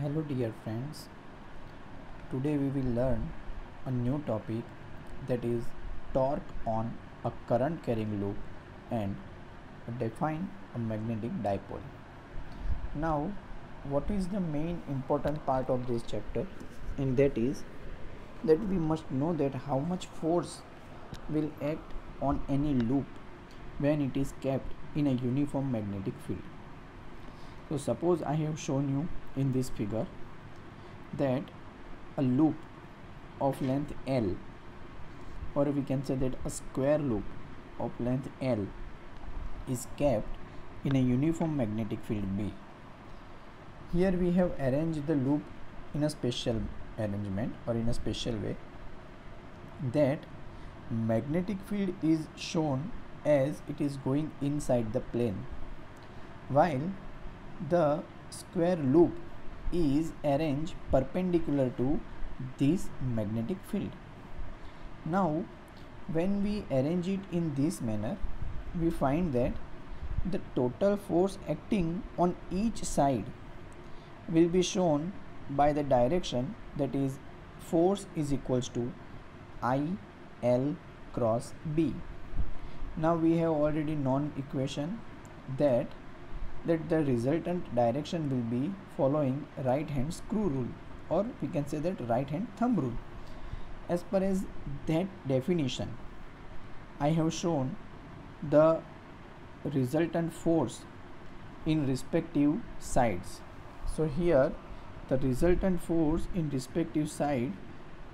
Hello dear friends, today we will learn a new topic, that is torque on a current carrying loop and define a magnetic dipole. Now what is the main important part of this chapter, and that is that we must know that how much force will act on any loop when it is kept in a uniform magnetic field. So suppose I have shown you in this figure that a loop of length L, or we can say that a square loop of length L is kept in a uniform magnetic field B. Here we have arranged the loop in a special arrangement or in a special way that magnetic field is shown as it is going inside the plane, while the square loop is arranged perpendicular to this magnetic field. Now when we arrange it in this manner, we find that the total force acting on each side will be shown by the direction, that is force is equals to I L cross B. Now we have already known equation that the resultant direction will be following right hand screw rule, or we can say that right hand thumb rule. As per as that definition, I have shown the resultant force in respective sides. So here the resultant force in respective side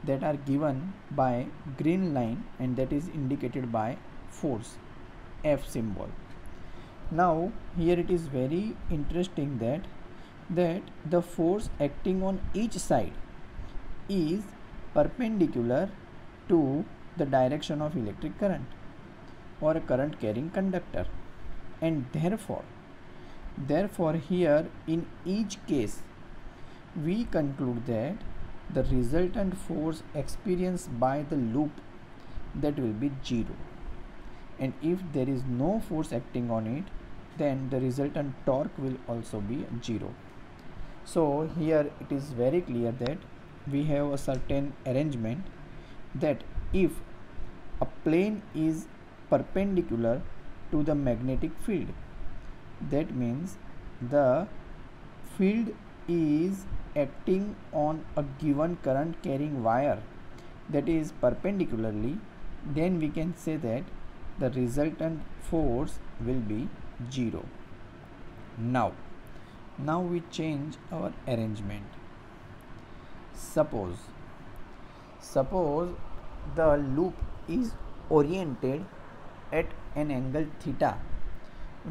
that are given by green line, and that is indicated by force F symbol. Now here it is very interesting that the force acting on each side is perpendicular to the direction of electric current or a current carrying conductor, and therefore here in each case we conclude that the resultant force experienced by the loop, that will be 0, and if there is no force acting on it, then the resultant torque will also be 0. So here it is very clear that we have a certain arrangement that if a plane is perpendicular to the magnetic field, that means the field is acting on a given current carrying wire that is perpendicularly, then we can say that the resultant force will be 0. Now we change our arrangement. Suppose the loop is oriented at an angle theta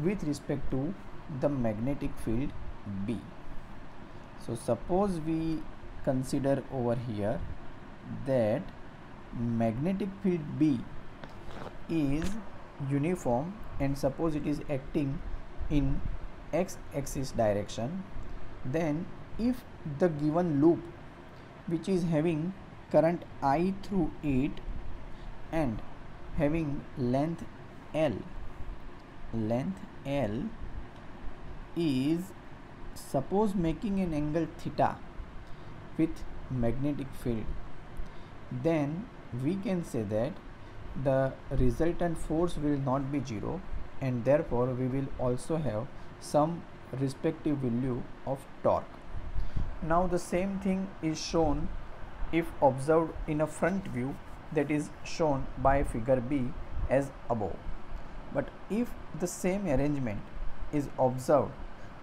with respect to the magnetic field B. So suppose we consider over here that magnetic field B is uniform, and suppose it is acting in x-axis direction, then if the given loop which is having current I through it and having length L is suppose making an angle theta with magnetic field, then we can say that the resultant force will not be 0, and therefore we will also have some respective value of torque. Now the same thing is shown if observed in a front view, that is shown by figure B as above. But if the same arrangement is observed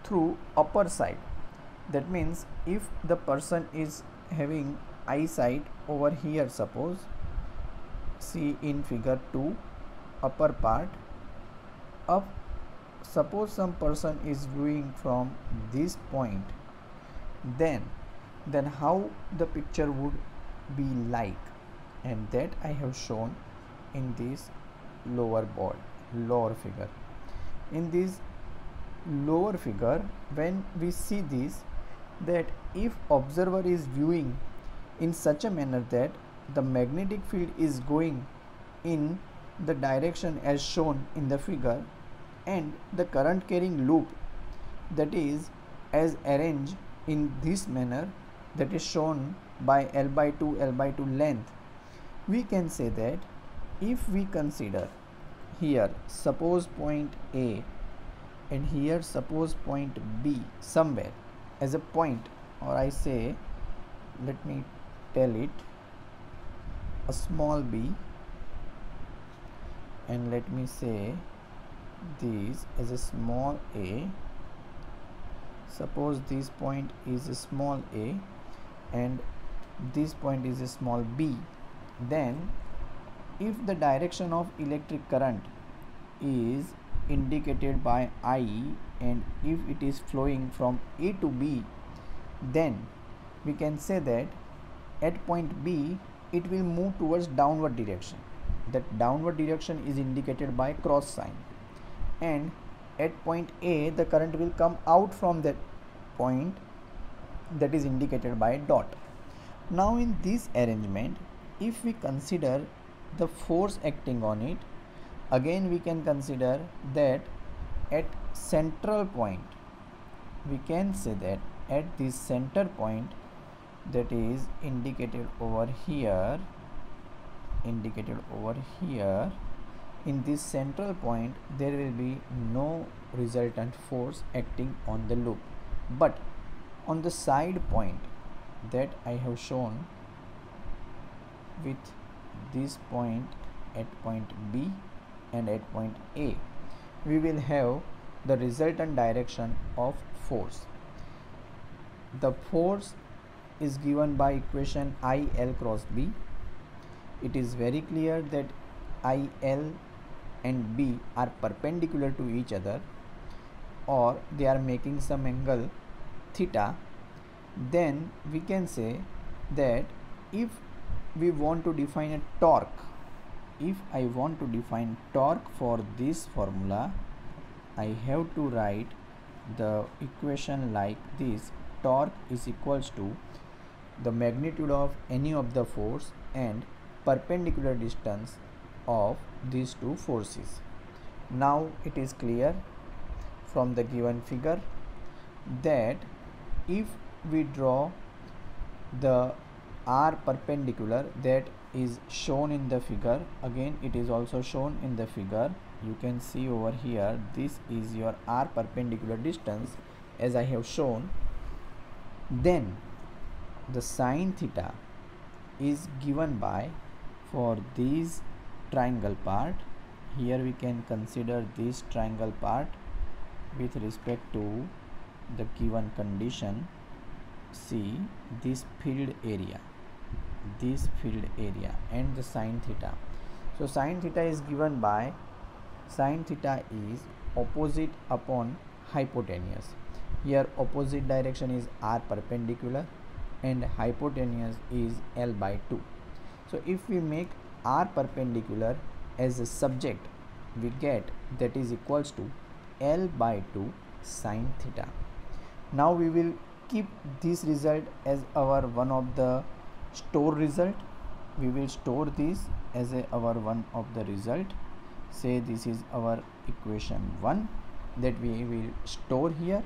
through upper side, that means if the person is having eyesight over here, suppose see in figure 2 upper part up, suppose some person is viewing from this point, then how the picture would be like, and that I have shown in this lower figure. In this lower figure, when we see this, that if observer is viewing in such a manner that the magnetic field is going in the direction as shown in the figure, and the current carrying loop, that is as arranged in this manner, that is shown by L by 2 length, we can say that if we consider here suppose point A and here suppose point B somewhere as a point, or I say, let me tell it, a small b, and let me say this as a small a. Suppose this point is a small a and this point is a small b, then if the direction of electric current is indicated by I and if it is flowing from A to B, then we can say that at point B it will move towards downward direction. That downward direction is indicated by cross sign, and at point A the current will come out from that point, that is indicated by a dot. Now in this arrangement, if we consider the force acting on it, again we can consider that at central point, we can say that at this center point, that is indicated over here, in this central point there will be no resultant force acting on the loop, but on the side point that I have shown with this point at point B and at point A, we will have the resultant direction of force. The force is given by equation IL cross B. It is very clear that IL and B are perpendicular to each other, or they are making some angle theta. Then we can say that if we want to define a torque, if I want to define torque for this formula, I have to write the equation like this: torque is equals to the magnitude of any of the force and perpendicular distance of these two forces. Now it is clear from the given figure that if we draw the R perpendicular that is shown in the figure, again it is also shown in the figure, you can see over here, this is your R perpendicular distance as I have shown, then the sine theta is given by, for this triangle part, here we can consider this triangle part with respect to the given condition. See this field area and the sine theta. So sine theta is given by, sine theta is opposite upon hypotenuse. Here opposite direction is R perpendicular and hypotenuse is L by 2. So if we make R perpendicular as a subject, we get that is equals to L by 2 sine theta. Now we will keep this result as our one of the store result. We will store this as our one of the result. Say this is our equation 1 that we will store here.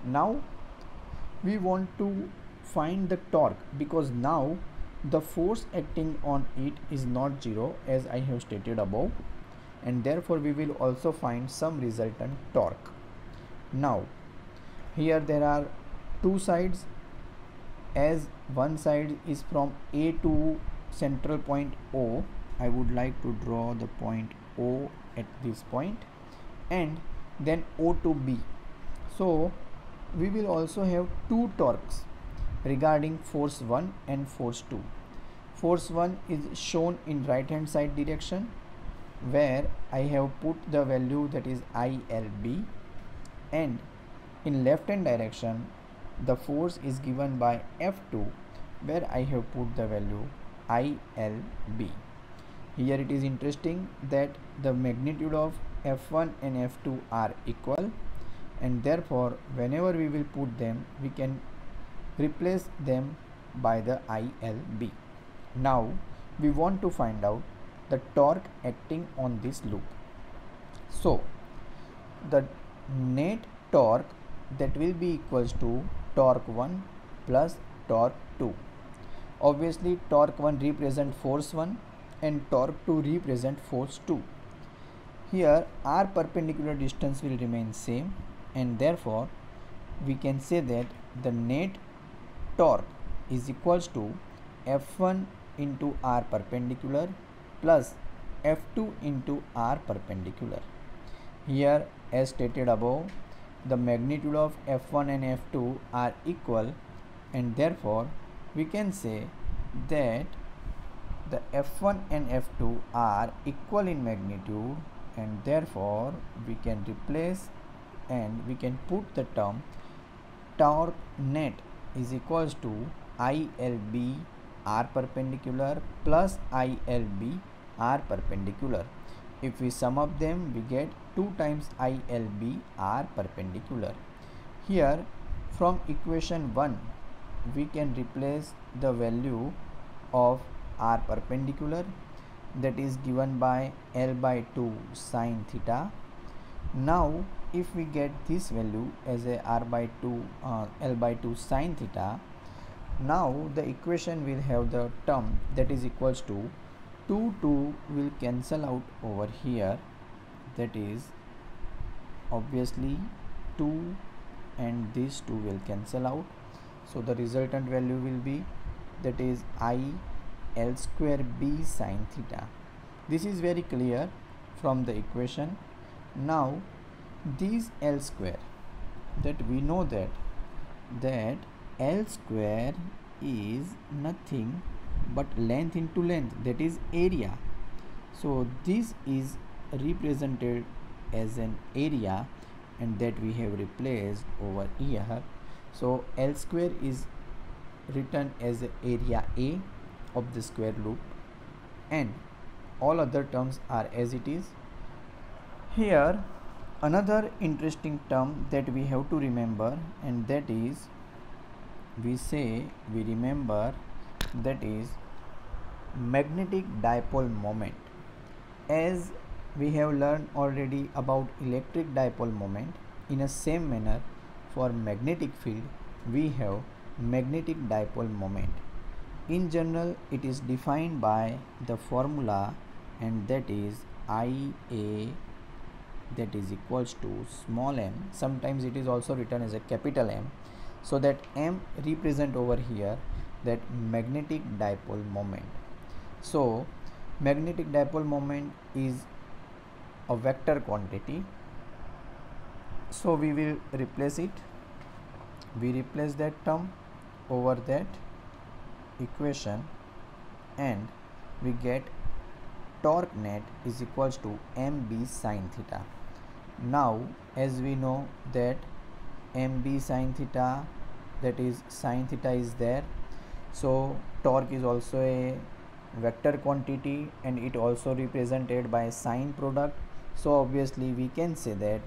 Now we want to find the torque, because now the force acting on it is not zero as I have stated above, and therefore we will also find some resultant torque. Now here there are two sides, as one side is from A to central point O, I would like to draw the point O at this point, and then O to B. So we will also have two torques regarding force 1 and force 2. Force 1 is shown in right hand side direction, where I have put the value that is ILB, and in left hand direction the force is given by F2, where I have put the value ILB. Here it is interesting that the magnitude of F1 and F2 are equal, and therefore whenever we will put them, we can replace them by the ILB. Now we want to find out the torque acting on this loop. So the net torque that will be equals to torque 1 plus torque 2. Obviously torque 1 represent force 1 and torque 2 represent force 2. Here r perpendicular distance will remain same, and therefore we can say that the net torque is equals to F1 into r perpendicular plus F2 into r perpendicular. Here, as stated above, the magnitude of F1 and F2 are equal, and therefore we can say that the F1 and F2 are equal in magnitude, and therefore we can replace and we can put the term torque net is equals to ILB r perpendicular plus ILB r perpendicular. If we sum up them, we get 2 times ILB r perpendicular. Here from equation 1 we can replace the value of r perpendicular, that is given by L by 2 sine theta. Now if we get this value as a r by 2 L by 2 sine theta, now the equation will have the term that is equals to 2 will cancel out over here, that is obviously 2 and this 2 will cancel out, so the resultant value will be, that is I L square b sine theta. This is very clear from the equation. Now this L square, that we know that L square is nothing but length into length, that is area. So this is represented as an area, and that we have replaced over here. So L square is written as area A of the square loop, and all other terms are as it is. Here another interesting term that we have to remember, and that is we remember that is magnetic dipole moment. As we have learned already about electric dipole moment, in a same manner for magnetic field we have magnetic dipole moment. In general it is defined by the formula, and that is IA, that is equals to small m, sometimes it is also written as a capital M, so that M represent over here that magnetic dipole moment. So magnetic dipole moment is a vector quantity, so we will replace it. We replace that term over that equation, and we get torque net is equals to mb sine theta. Now as we know that mb sine theta, that is sine theta is there, so torque is also a vector quantity and it also represented by sine product. So obviously we can say that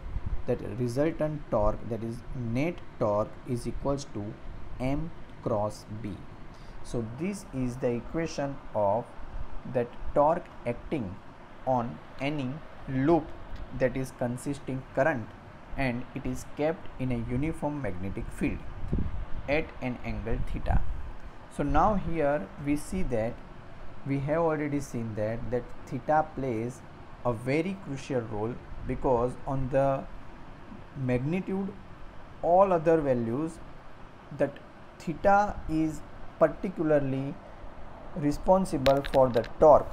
resultant torque, that is net torque, is equals to m cross b. So this is the equation of that torque acting on any loop that is consisting current, and it is kept in a uniform magnetic field at an angle theta. So now here we see that we have already seen that theta plays a very crucial role, because on the magnitude all other values, that theta is particularly responsible for the torque.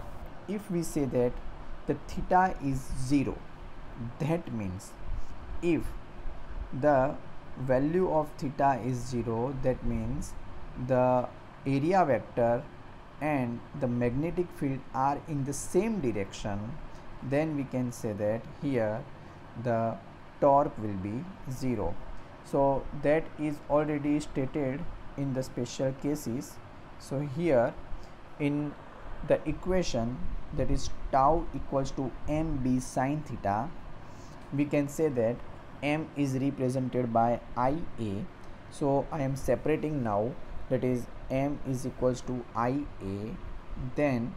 If we say that the theta is 0, that means if the value of theta is 0, that means the area vector and the magnetic field are in the same direction, then we can say that here the torque will be 0. So that is already stated in the special cases. So here in the equation, that is tau equals to mb sine theta, we can say that m is represented by Ia. So I am separating now, that is m is equals to Ia, then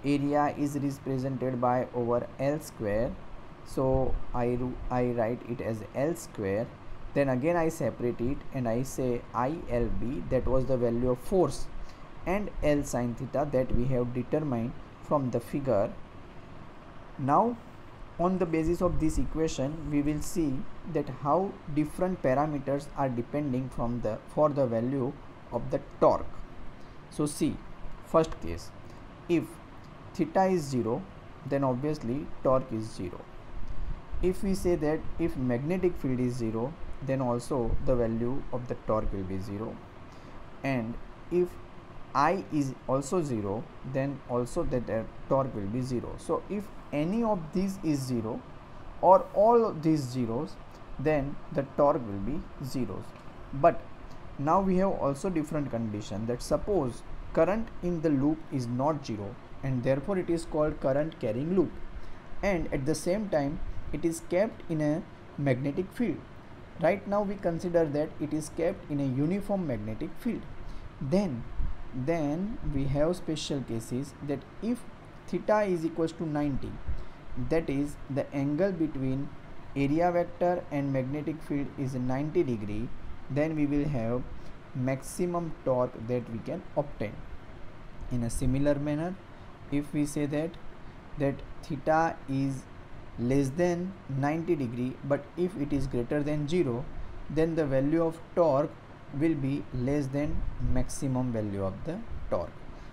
area is represented by over L square, so I write it as L square, Then again I separate it and I say ILB, that was the value of force, and L sin theta that we have determined from the figure. Now on the basis of this equation we will see that how different parameters are depending for the value of the torque. So see, first case, if theta is 0, then obviously torque is 0. If we say that if magnetic field is 0, then also the value of the torque will be 0, and if I is also 0, then also the torque will be 0. So if any of these is 0 or all of these zeros, then the torque will be zeros. But now we have also different condition, that suppose current in the loop is not 0 and therefore it is called current carrying loop, and at the same time it is kept in a magnetic field. Right now we consider that it is kept in a uniform magnetic field. Then we have special cases, that if theta is equals to 90, that is the angle between area vector and magnetic field is 90 degree, then we will have maximum torque that we can obtain. In a similar manner, if we say that theta is less than 90 degree, but if it is greater than 0, then the value of torque will be less than maximum value of the torque.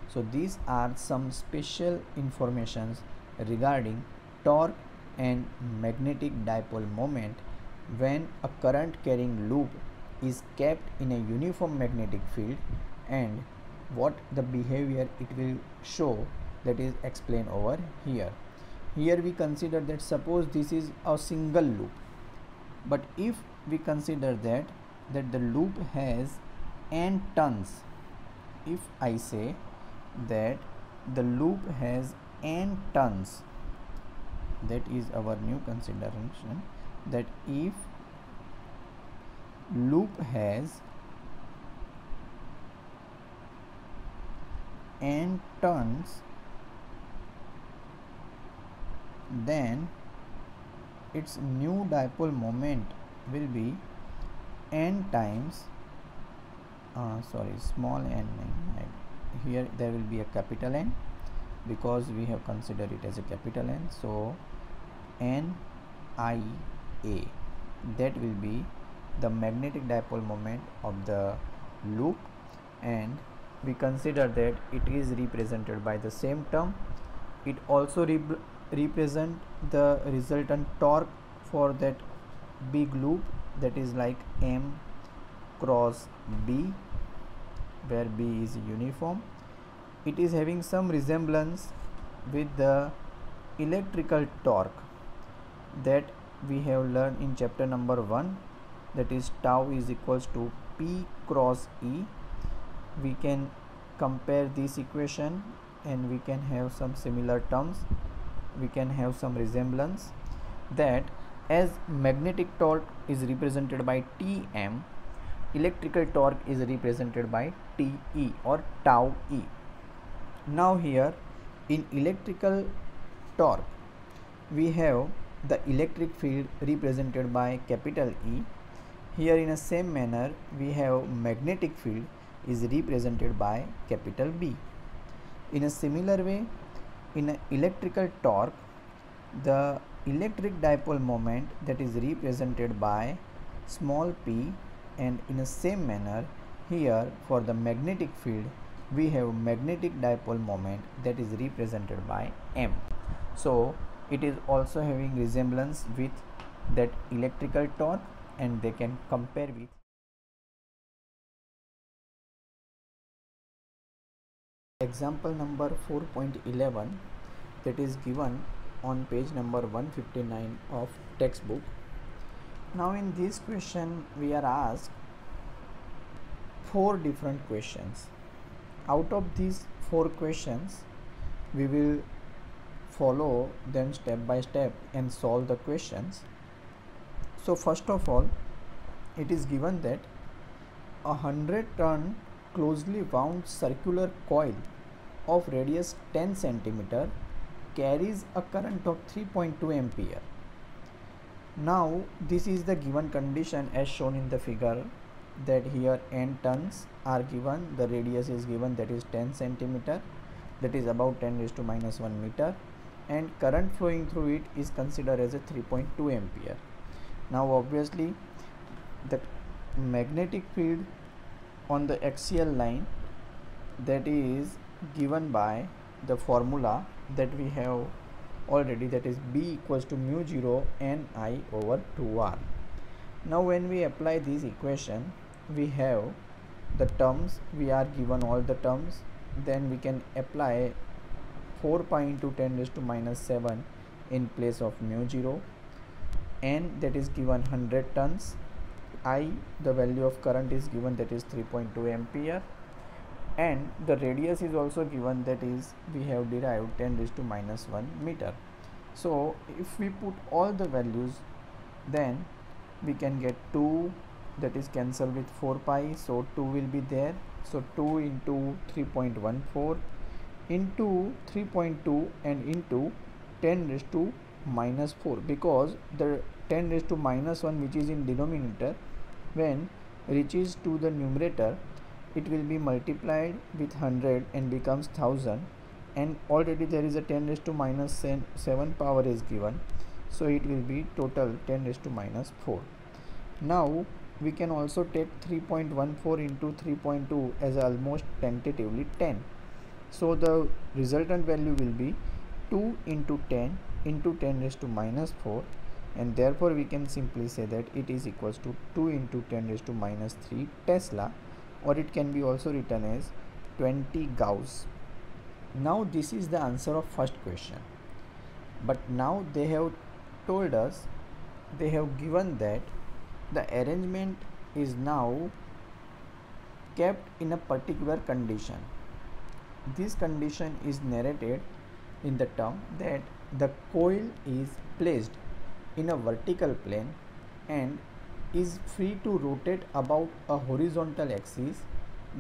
So these are some special informations regarding torque and magnetic dipole moment when a current carrying loop is kept in a uniform magnetic field, and what the behavior it will show, that is explained over here. Here we consider that suppose this is a single loop, but if we consider that the loop has n turns, if I say that the loop has n turns, that is our new consideration, that if loop has n turns, then its new dipole moment will be n times small n, here there will be a capital N because we have considered it as a capital N. So n I a, that will be the magnetic dipole moment of the loop, and we consider that it is represented by the same term. It also represent the resultant torque for that big loop, that is like M cross B, where B is uniform. It is having some resemblance with the electrical torque that we have learned in chapter number 1, that is tau is equals to P cross E. We can compare this equation and we can have some similar terms, we can have some resemblance, that as magnetic torque is represented by Tm, electrical torque is represented by Te or tau E. Now here in electrical torque we have the electric field represented by capital E. Here in a same manner we have magnetic field is represented by capital B. In a similar way, in an electrical torque, the electric dipole moment that is represented by small p, and in the same manner here for the magnetic field we have magnetic dipole moment that is represented by M. So it is also having resemblance with that electrical torque, and they can compare with example number 4.11 that is given on page number 159 of textbook. Now in this question we are asked 4 different questions. Out of these 4 questions we will follow them step by step and solve the questions. So first of all, it is given that a 100 turn closely wound circular coil of radius 10 cm carries a current of 3.2 ampere. Now this is the given condition as shown in the figure, that here n turns are given, the radius is given, that is 10 centimeter, that is about 10 raised to minus 1 meter, and current flowing through it is considered as a 3.2 ampere. Now obviously the magnetic field on the axial line, that is given by the formula that we have already, that is B equals to mu 0 Ni over 2R. Now when we apply this equation, we have the terms, we are given all the terms, then we can apply 4 pi into 10 raised to minus 7 in place of mu 0, n that is given 100 tons, I the value of current is given, that is 3.2 ampere, and the radius is also given, that is we have derived 10 raised to minus 1 meter. So if we put all the values, then we can get 2, that is cancel with 4 pi, so 2 will be there, so 2 into 3.14 into 3.2 and into 10 raised to minus 4, because the 10 raised to minus 1 which is in denominator, when reaches to the numerator, it will be multiplied with 100 and becomes 1000, and already there is a 10 raised to minus 7 power is given, so it will be total 10 raised to minus 4. Now we can also take 3.14 into 3.2 as almost tentatively 10, so the resultant value will be 2 into 10 into 10 raised to minus 4, and therefore we can simply say that it is equals to 2 into 10 raised to minus 3 Tesla, or it can be also written as 20 Gauss. Now this is the answer of first question, but now they have told us, they have given that the arrangement is now kept in a particular condition. This condition is narrated in the term that the coil is placed in a vertical plane and is free to rotate about a horizontal axis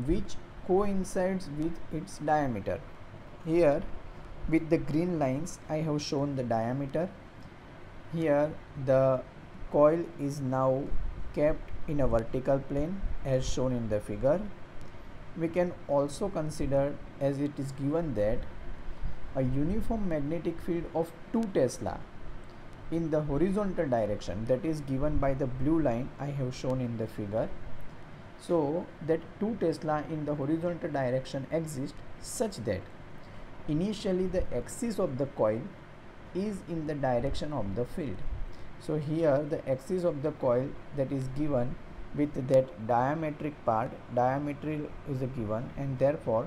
which coincides with its diameter. Here with the green lines I have shown the diameter. Here the coil is now kept in a vertical plane as shown in the figure. We can also consider, as it is given, that a uniform magnetic field of 2 Tesla in the horizontal direction, that is given by the blue line I have shown in the figure. So that 2 Tesla in the horizontal direction exists such that initially the axis of the coil is in the direction of the field. So here the axis of the coil that is given with that diametric part, diameter is a given, and therefore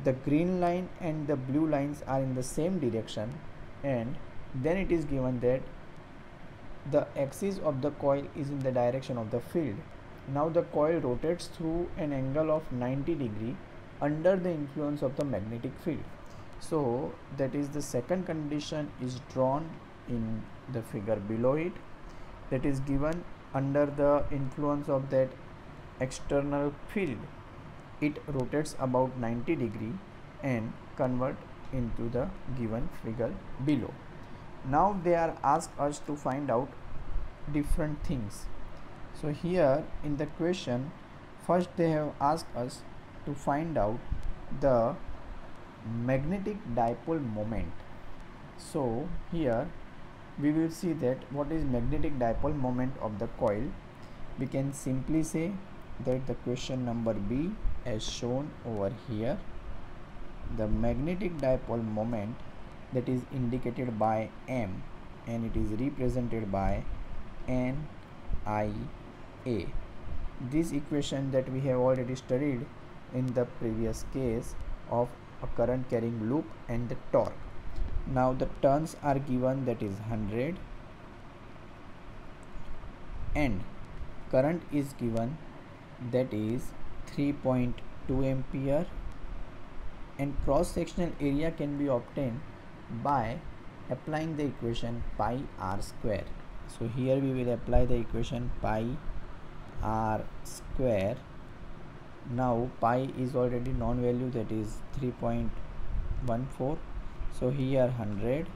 the green line and the blue lines are in the same direction, and then it is given that the axis of the coil is in the direction of the field. Now the coil rotates through an angle of 90 degree under the influence of the magnetic field. So that is the second condition is drawn in the figure below it, that is given under the influence of that external field, it rotates about 90 degree and convert into the given figure below. Now they are asked us to find out different things. So here in the question, first they have asked us to find out the magnetic dipole moment. So here we will see that what is magnetic dipole moment of the coil. We can simply say that the question number B as shown over here, the magnetic dipole moment that is indicated by M and it is represented by NIA. This equation that we have already studied in the previous case of a current carrying loop and the torque. Now the turns are given, that is 100, and current is given, that is 3.2 ampere, and cross sectional area can be obtained by applying the equation pi r square. So here we will apply the equation pi r square. Now pi is already known value, that is 3.14, so here 100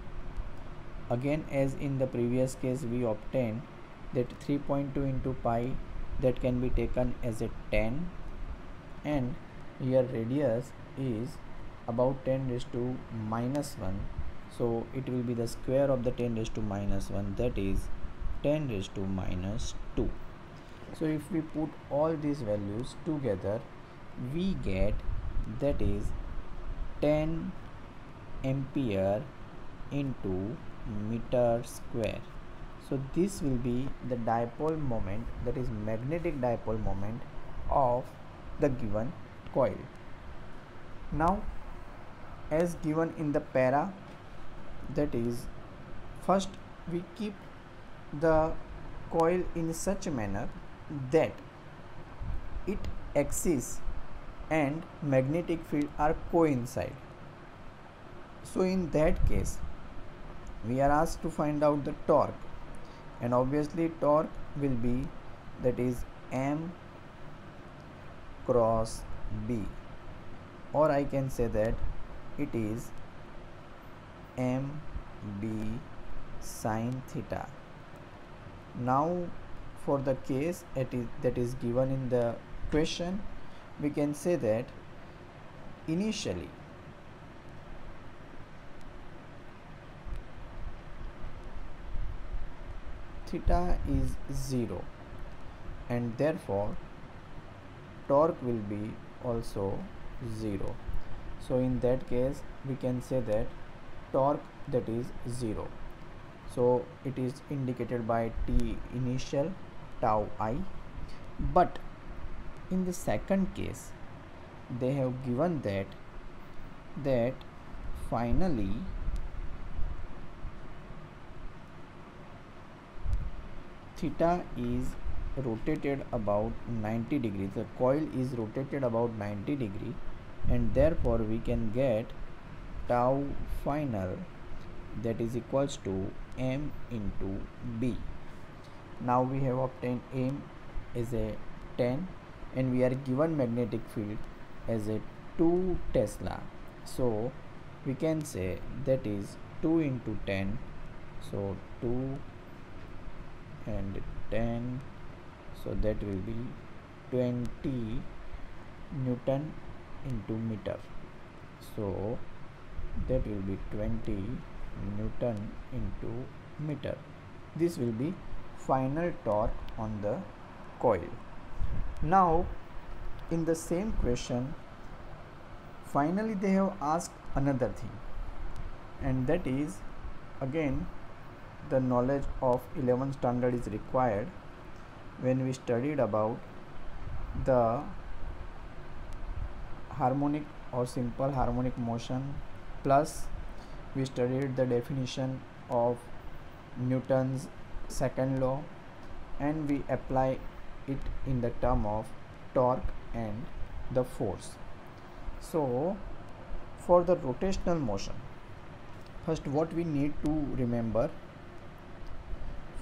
again, as in the previous case, we obtained that 3.2 into pi, that can be taken as a 10, and here radius is about 10 raised to minus 1, so it will be the square of the 10 raised to minus 1, that is 10 raised to minus 2. So if we put all these values together, we get that is 10 ampere into meter square. So this will be the dipole moment, that is magnetic dipole moment of the given coil. Now, as given in the para, that is, first we keep the coil in such a manner that its axis and magnetic field are coincide. So in that case, we are asked to find out the torque, and obviously torque will be, that is, M cross B, or I can say that it is MB sin theta. Now for the case that is given in the question, we can say that initially theta is 0, and therefore torque will be also 0. So in that case, we can say that torque, that is 0. So it is indicated by T initial tau I. But in the second case, they have given that finally theta is rotated about 90 degrees. The coil is rotated about 90 degree, and therefore we can get tau final, that is equals to M into B. Now we have obtained M as a 10, and we are given magnetic field as a 2 Tesla. So we can say that is 2 into 10, so 2 and 10, so that will be 20 Newton into meter. So that will be 20 Newton into meter. This will be final torque on the coil. Now in the same question, finally they have asked another thing, and that is, again, the knowledge of 11th standard is required when we studied about the harmonic or simple harmonic motion, plus we studied the definition of Newton's second law, and we apply it in the term of torque and the force. So for the rotational motion, first what we need to remember,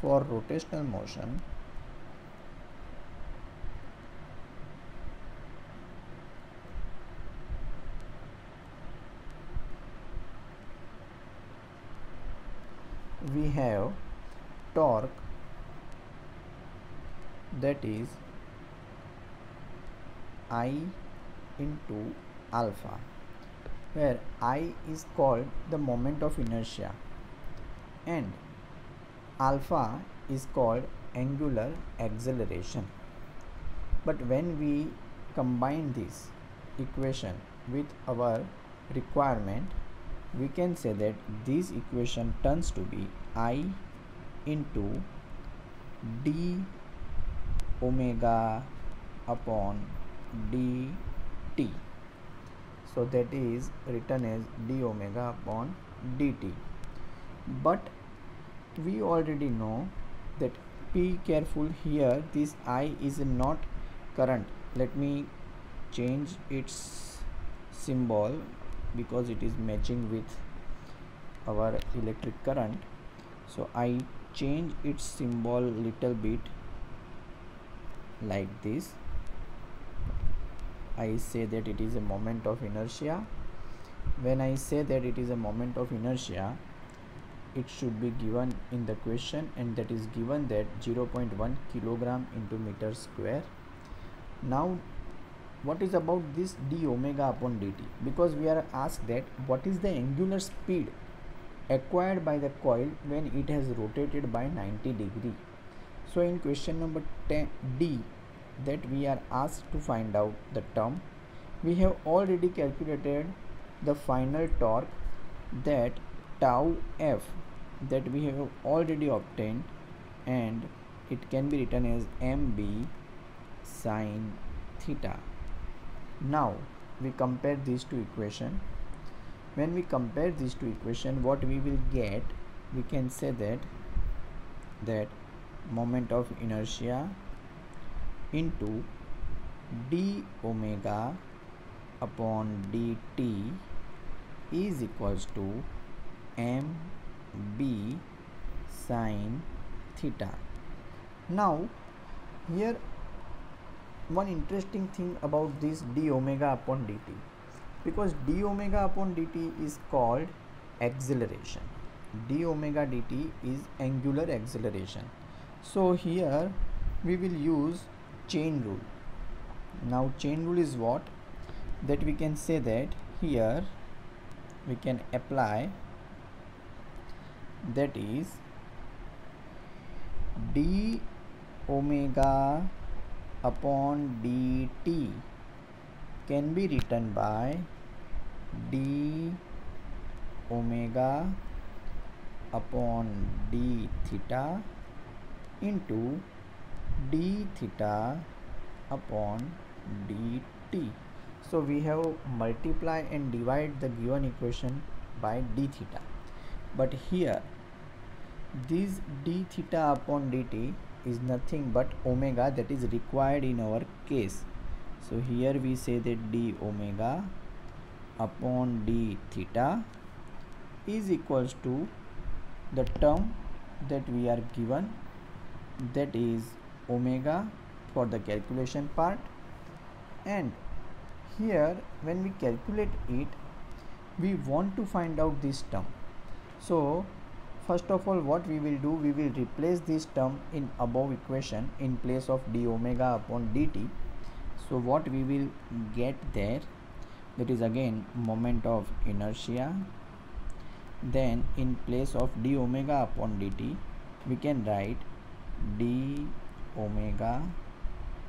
for rotational motion, we have torque, that is I into alpha, where I is called the moment of inertia and alpha is called angular acceleration. But when we combine this equation with our requirement, we can say that this equation turns to be I into d omega upon dt. So that is written as d omega upon dt. But we already know that, be careful here, this I is not current. Let me change its symbol because it is matching with our electric current. So I change its symbol little bit like this. I say that it is a moment of inertia. When I say that it is a moment of inertia, it should be given in the question, and that is given that 0.1 kilogram into meter square. Now what is about this d omega upon dt? Because we are asked that what is the angular speed acquired by the coil when it has rotated by 90 degree. So in question number 10 D, that we are asked to find out the term. We have already calculated the final torque, that tau f, that we have already obtained, and it can be written as mb sine theta. Now we compare these two equations. When we compare these two equations, what we will get, we can say that moment of inertia into d omega upon dt is equals to mb sine theta. Now here one interesting thing about this d omega upon dt, because d omega upon dt is called acceleration. D omega dt is angular acceleration. So here we will use chain rule. Now chain rule is what? That we can say that here we can apply, that is d omega upon dt can be written by d omega upon d theta into d theta upon dt. So we have multiply and divide the given equation by d theta, but here this d theta upon dt is nothing but omega, that is required in our case. So here we say that d omega upon d theta is equals to the term that we are given, that is omega for the calculation part. And here when we calculate it, we want to find out this term. So first of all, what we will do, we will replace this term in above equation in place of d omega upon dt. So what we will get there, that is again moment of inertia. Then in place of d omega upon dt, we can write d omega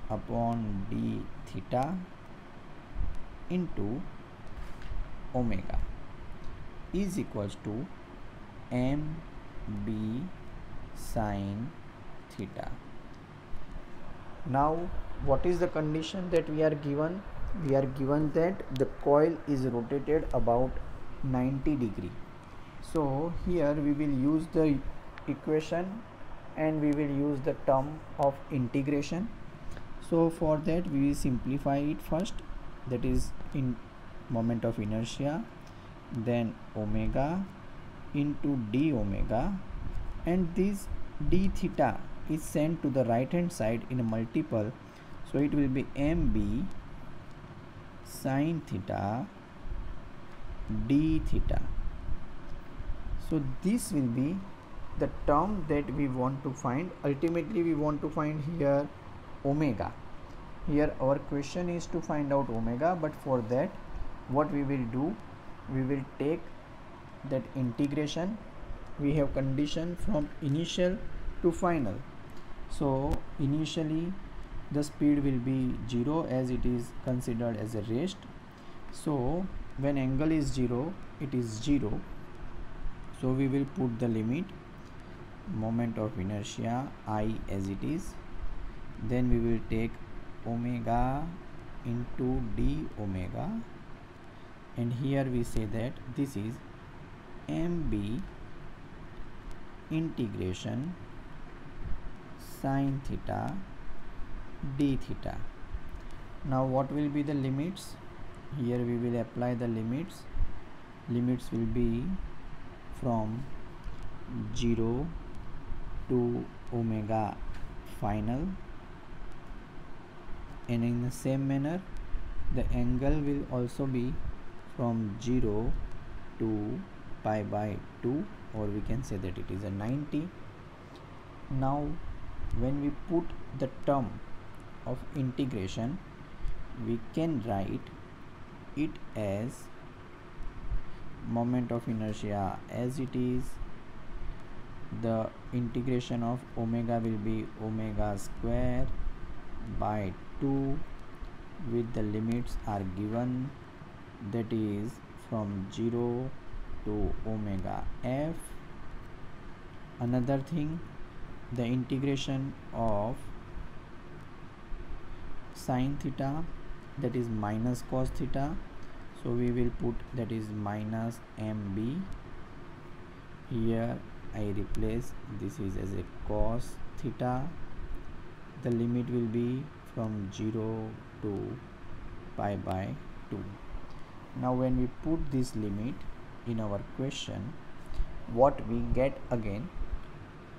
upon d theta into omega is equals to mb sine theta. Now what is the condition that we are given? We are given that the coil is rotated about 90 degree. So here we will use the equation and we will use the term of integration. So for that we will simplify it first, that is in moment of inertia, then omega into d omega, and this d theta is sent to the right hand side in a multiple, so it will be mb sine theta d theta. So this will be the term that we want to find. Ultimately we want to find here omega. Here our question is to find out omega, but for that what we will do, we will take that integration. We have condition from initial to final. So initially the speed will be 0 as it is considered as a rest. So when angle is 0, it is 0. So we will put the limit, moment of inertia I as it is. Then we will take omega into d omega, and here we say that this is mb integration sine theta d theta. Now what will be the limits? Here we will apply the limits. Limits will be from 0 to omega final, and in the same manner the angle will also be from 0 to pi by 2, or we can say that it is a 90. Now when we put the term of integration, we can write it as moment of inertia as it is. The integration of omega will be omega square by 2 with the limits are given, that is from 0 to omega f. Another thing, the integration of sine theta, that is minus cos theta, so we will put that is minus mb. Here I replace this is as a cos theta. The limit will be from 0 to pi by 2. Now when we put this limit in our question, what we get again,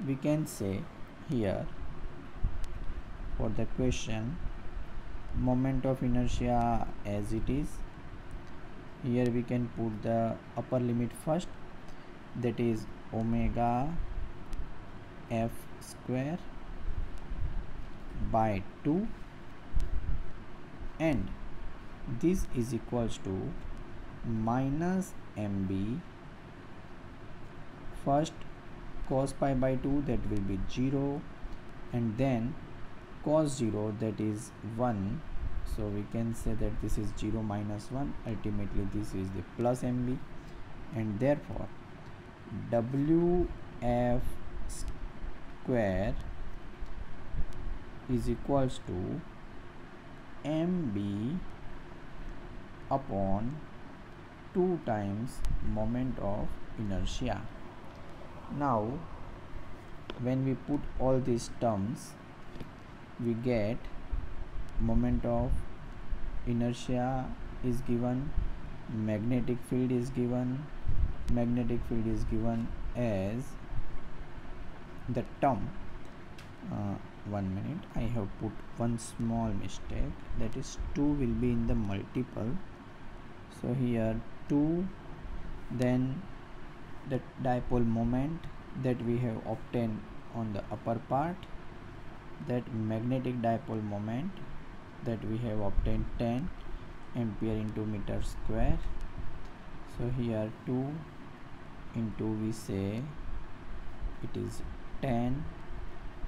we can say here for the question moment of inertia as it is. Here we can put the upper limit first, that is omega f square by 2, and this is equals to minus mb first cos pi by 2, that will be 0, and then cos 0, that is 1. So we can say that this is 0 minus 1, ultimately this is the plus mb, and therefore wf square is equals to mb upon 2 times moment of inertia. Now when we put all these terms, we get moment of inertia is given, magnetic field is given. Magnetic field is given as the term 1 minute, I have put one small mistake, that is 2 will be in the multiple, so here 2, then the dipole moment that we have obtained on the upper part, that magnetic dipole moment that we have obtained 10 ampere into meter square. So here 2 into, we say it is 10,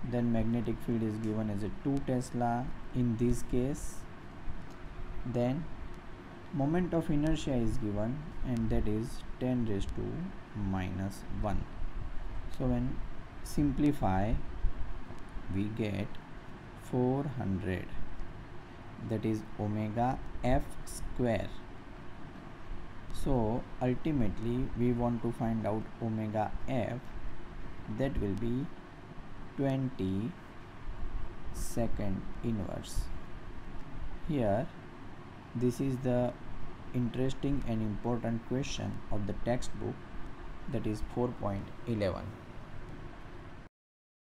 then magnetic field is given as a 2 Tesla in this case, then moment of inertia is given, and that is 10 raised to minus 1. So when simplify, we get 400, that is omega f square. So ultimately we want to find out omega f, that will be 20 second inverse. Here this is the interesting and important question of the textbook, that is 4.11.